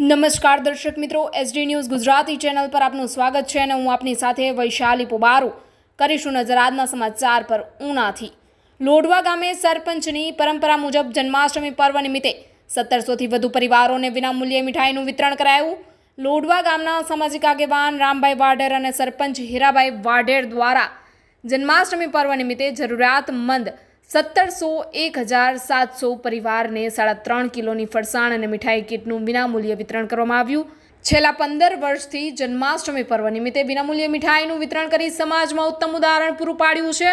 નમસ્કાર દર્શક મિત્રો, એસડી ન્યૂઝ ગુજરાતી ચેનલ પર આપનું સ્વાગત છે અને હું આપની સાથે વૈશાલી પોબારુ કરીશું નજર આજના સમાચાર પર. ઉનાથી લોઢવા ગામે સરપંચની પરંપરા મુજબ જન્માષ્ટમી પર્વ નિમિત્તે 1700થી વધુ પરિવારોને વિનામૂલ્યે મીઠાઈનું વિતરણ કરાયું. લોઢવા ગામના સામાજિક આગેવાન રામભાઈ વાઢેર અને સરપંચ હીરાભાઈ વાઢેર દ્વારા જન્માષ્ટમી પર્વ નિમિત્તે જરૂરિયાતમંદ 1700-1700 પરિવારને 3.5 કિલોની ફરસાણ અને મીઠાઈ કીટનું વિનામૂલ્યે વિતરણ કરવામાં આવ્યું. છેલ્લા 15 વર્ષથી જન્માષ્ટમી પર્વ નિમિત્તે વિનામૂલ્યે મીઠાઈનું વિતરણ કરી સમાજમાં ઉત્તમ ઉદાહરણ પૂરું પાડ્યું છે.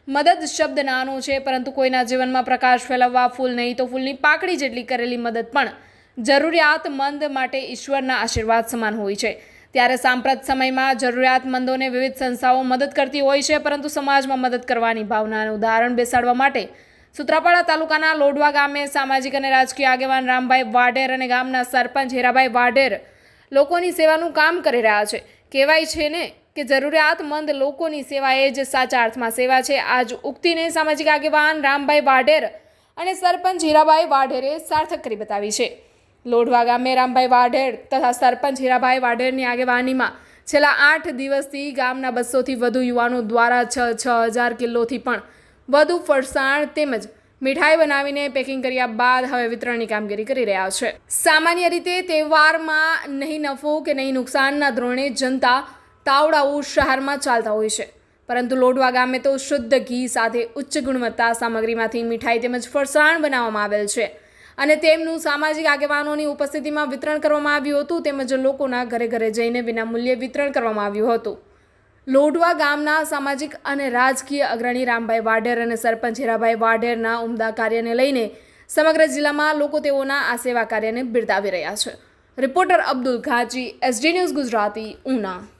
મદદ શબ્દ નાનો છે, પરંતુ કોઈના જીવનમાં પ્રકાશ ફેલાવવા ફૂલ નહીં તો ફૂલની પાકડી જેટલી કરેલી મદદ પણ જરૂરિયાતમંદ માટે ઈશ્વરના આશીર્વાદ સમાન હોય છે. ત્યારે સાંપ્રત સમયમાં જરૂરિયાતમંદોને વિવિધ સંસ્થાઓ મદદ કરતી હોય છે, પરંતુ સમાજમાં મદદ કરવાની ભાવનાનું ઉદાહરણ બેસાડવા માટે સૂત્રાપાડા તાલુકાના લોઢવા ગામે સામાજિક અને રાજકીય આગેવાન રામભાઈ વાઢેર અને ગામના સરપંચ હીરાભાઈ વાઢેર લોકોની સેવાનું કામ કરી રહ્યા છે. કહેવાય છે ને કે જરૂરિયાતમંદ લોકોની સેવા એ જ સાચા અર્થમાં સેવા છે. આ જ ઉક્તિને સામાજિક આગેવાન રામભાઈ વાઢેર અને સરપંચ હીરાભાઈ વાઢેરે સાર્થક કરી બતાવી છે. લોઢવા ગામે રામભાઈ વાઢેર તથા સરપંચ હીરાભાઈ વાઢેરની આગેવાનીમાં છેલ્લા 8 દિવસથી ગામના 200થી વધુ યુવાનો દ્વારા 6,000 કિલોથી પણ વધુ ફરસાણ તેમજ મીઠાઈ બનાવીને પેકિંગ કર્યા બાદ હવે વિતરણની કામગીરી કરી રહ્યા છે. સામાન્ય રીતે તહેવારમાં નહીં નફો કે નહીં નુકસાનના ધોરણે જનતા તાવડાઓ શહેરમાં ચાલતા હોય છે, પરંતુ લોઢવા ગામે તો શુદ્ધ ઘી સાથે ઉચ્ચ ગુણવત્તા સામગ્રીમાંથી મીઠાઈ તેમજ ફરસાણ બનાવવામાં આવેલ છે અને તેમનું સામાજિક આગેવાનોની ઉપસ્થિતિમાં વિતરણ કરવામાં આવ્યું હતું તેમજ લોકોના ઘરે ઘરે જઈને વિનામૂલ્યે વિતરણ કરવામાં આવ્યું હતું. લોઢવા ગામના સામાજિક અને રાજકીય અગ્રણી રામભાઈ વાઢેર અને સરપંચ હીરાભાઈ વાઢેરના ઉમદા કાર્યને લઈને સમગ્ર જિલ્લામાં લોકો તેઓના આ સેવા કાર્યને બિરદાવી રહ્યા છે. રિપોર્ટર અબ્દુલ ઘાંચી, એસડી ન્યૂઝ ગુજરાતી, ઉના.